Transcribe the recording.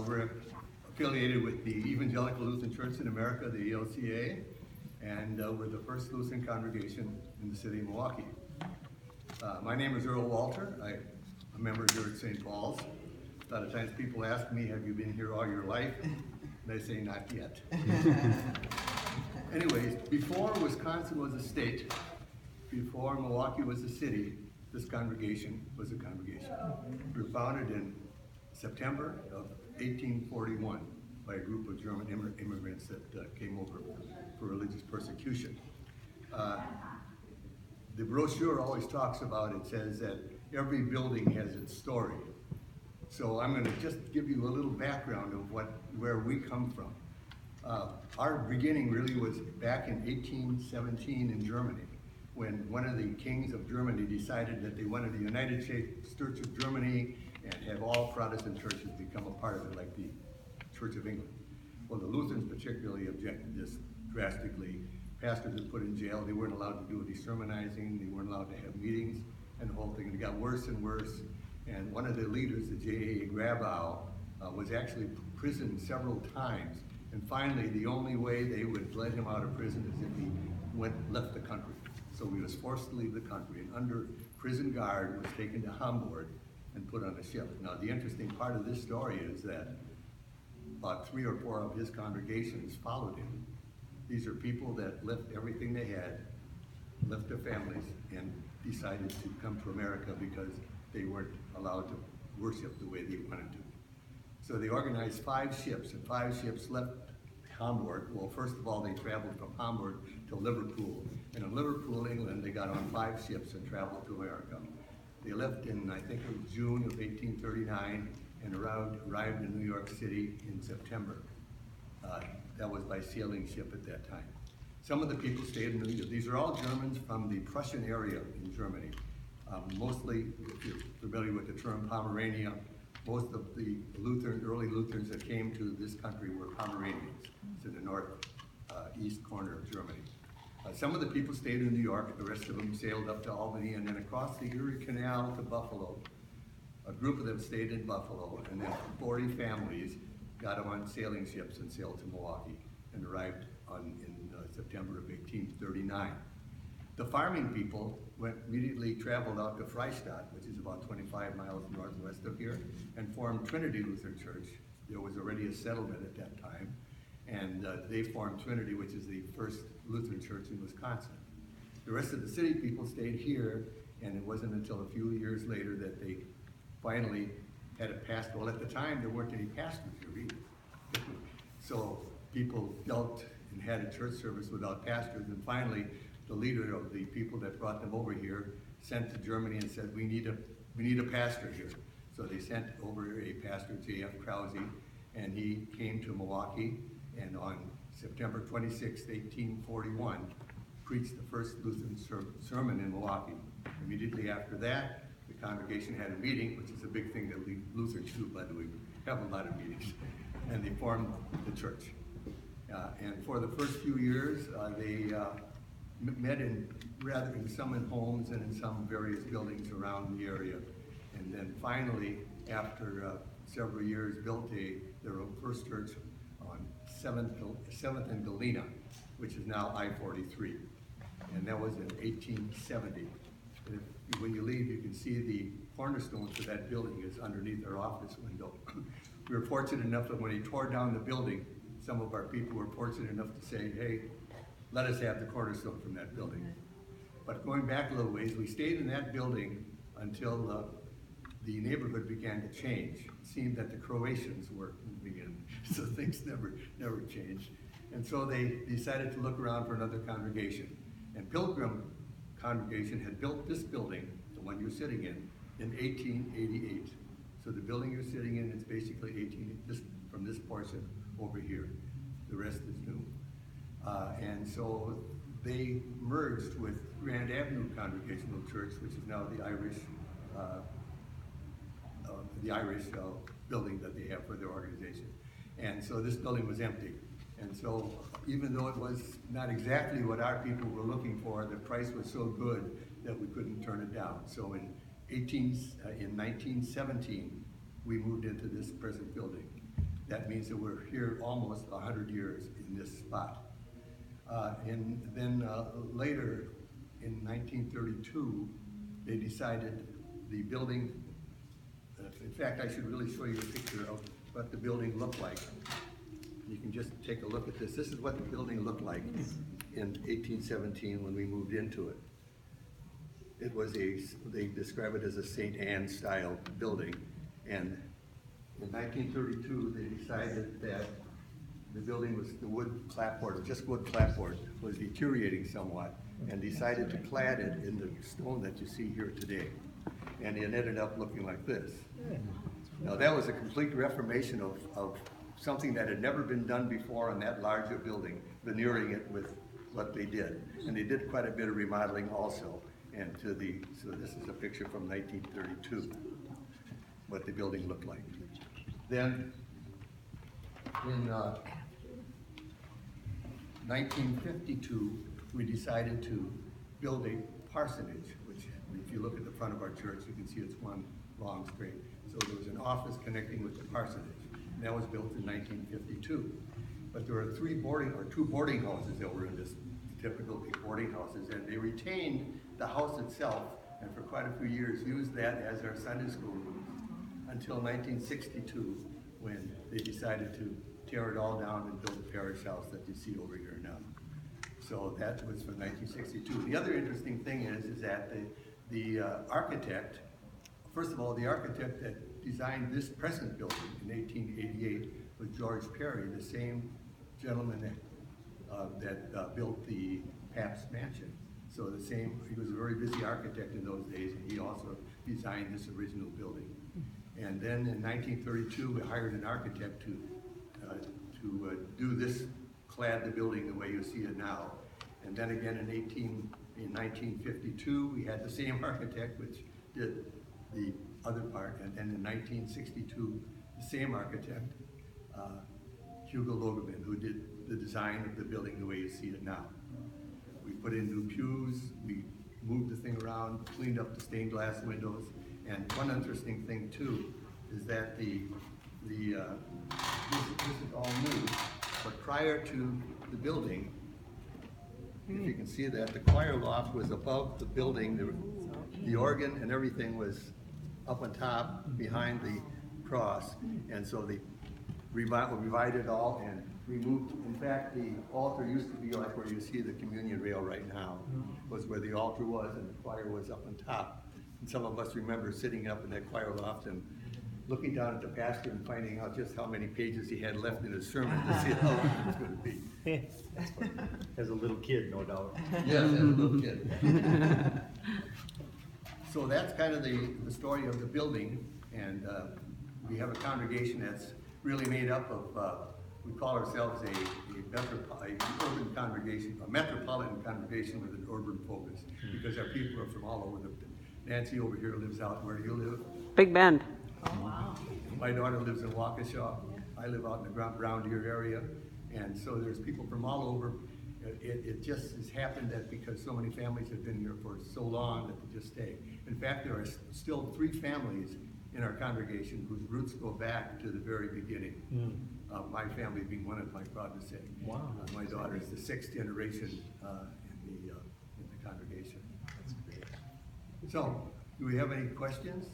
we're affiliated with the Evangelical Lutheran Church in America, the ELCA, and we're the first Lutheran congregation in the city of Milwaukee. My name is Earl Walter. I'm a member here at St. Paul's. A lot of times people ask me, have you been here all your life? And I say, not yet. Anyways, before Wisconsin was a state, before Milwaukee was a city, this congregation was a congregation. We were founded in September of 1841 by a group of German immigrants that came over for religious persecution. The brochure always talks about, it says that every building has its story. So I'm going to just give you a little background of where we come from. Our beginning really was back in 1817 in Germany, when one of the kings of Germany decided that they wanted the United States Church of Germany and have all Protestant churches become a part of it, like the Church of England. Well, the Lutherans particularly objected to this drastically. Pastors were put in jail. They weren't allowed to do any sermonizing. They weren't allowed to have meetings, and the whole thing. It got worse and worse. And one of the leaders, the J.A. Grabow, was actually imprisoned several times. And finally, the only way they would let him out of prison is if he left the country. So he was forced to leave the country, and under prison guard was taken to Hamburg and put on a ship. Now, the interesting part of this story is that about 3 or 4 of his congregations followed him. These are people that left everything they had, left their families, and decided to come to America because they weren't allowed to worship the way they wanted to. So they organized 5 ships, and 5 ships left Hamburg. Well, first of all, they traveled from Hamburg to Liverpool. And in Liverpool, England, they got on 5 ships and traveled to America. They left in, I think it was June of 1839, and arrived in New York City in September. That was by sailing ship at that time. Some of the people stayed in New York. These are all Germans from the Prussian area in Germany. Mostly, if you're familiar with the term Pomerania, most of the early Lutherans that came to this country were Pomeranians. It's in the northeast corner of Germany. Some of the people stayed in New York. The rest of them sailed up to Albany and then across the Erie Canal to Buffalo. A group of them stayed in Buffalo, and then 40 families got on sailing ships and sailed to Milwaukee and arrived in September of 1839. The farming people immediately traveled out to Freistadt, which is about 25 miles northwest of here, and formed Trinity Lutheran Church. There was already a settlement at that time, and they formed Trinity, which is the first Lutheran church in Wisconsin. The rest of the city people stayed here, and it wasn't until a few years later that they finally had a pastor. Well, at the time, there weren't any pastors here either. So people dealt and had a church service without pastors, and finally, the leader of the people that brought them over here sent to Germany and said, we need a pastor here. So they sent over a pastor, J.F. Krause, and he came to Milwaukee, and on September 26, 1841, preached the first Lutheran sermon in Milwaukee. Immediately after that, the congregation had a meeting, which is a big thing that Lutherans do, by the way. We have a lot of meetings. And they formed the church. And for the first few years, they met in some in homes and in some various buildings around the area. And then finally, after several years, built their first church on 7th and Galena, which is now I-43. And that was in 1870. And when you leave, you can see the cornerstone for that building is underneath our office window. We were fortunate enough that when he tore down the building, some of our people were fortunate enough to say, hey, let us have the cornerstone from that building. But going back a little ways, we stayed in that building until the neighborhood began to change. It seemed that the Croatians were moving in, so things never changed. And so they decided to look around for another congregation. And Pilgrim congregation had built this building, the one you're sitting in 1888. So the building you're sitting in is basically from this portion over here. The rest is new. And so they merged with Grand Avenue Congregational Church, which is now the Irish building that they have for their organization. And so this building was empty. And so even though it was not exactly what our people were looking for, the price was so good that we couldn't turn it down. So in 1917, we moved into this present building. that means that we're here almost 100 years in this spot. And then later, in 1932, they decided the building, in fact, I should really show you a picture of what the building looked like. You can just take a look at this. This is what the building looked like in 1817 when we moved into it. It was they describe it as a St. Anne style building. And in 1932, they decided that the building was the wood clapboard, just wood clapboard, was deteriorating somewhat, and decided to clad it in the stone that you see here today. And it ended up looking like this. Now that was a complete reformation of something that had never been done before on that larger building, veneering it with what they did. And they did quite a bit of remodeling also. And so this is a picture from 1932, what the building looked like. Then in 1952, we decided to build a parsonage, which if you look at the front of our church, you can see it's one long straight. So there was an office connecting with the parsonage. And that was built in 1952. But there were two boarding houses that were in this typical boarding houses, and they retained the house itself, and for quite a few years used that as our Sunday school room until 1962, when they decided to tear it all down and build the parish house that you see over here now. So that was from 1962. The other interesting thing is that the architect, first of all, the architect that designed this present building in 1888 was George Perry, the same gentleman that built the Pabst Mansion. So he was a very busy architect in those days, and he also designed this original building. And then in 1932, we hired an architect to do this, clad the building the way you see it now. And then again in 1952, we had the same architect which did the other part. And then in 1962, the same architect, Hugo Logeman, who did the design of the building the way you see it now. We put in new pews, we moved the thing around, cleaned up the stained glass windows. And one interesting thing too is that this is all new, but prior to the building, if you can see that, the choir loft was above the building, the organ and everything was up on top behind the cross, and so they revived it all and removed. In fact, the altar used to be like where you see the communion rail right now, was where the altar was, and the choir was up on top. And some of us remember sitting up in that choir loft and looking down at the pastor and finding out just how many pages he had left in his sermon to see how long it was going to be. As a little kid, no doubt. Yes, as a little kid. So that's kind of the story of the building, and we have a congregation that's really made up of, we call ourselves a urban congregation, a metropolitan congregation with an urban focus, because our people are from all over the. Nancy over here lives out where you live. Big Bend. Oh, wow. My daughter lives in Waukesha. I live out in the Brown Deer area, and so there's people from all over. It just has happened that because so many families have been here for so long that they just stay. In fact, there are still 3 families in our congregation whose roots go back to the very beginning. My family being one, I'm proud to say. Wow. My daughter is the 6th generation in the congregation. So, do we have any questions?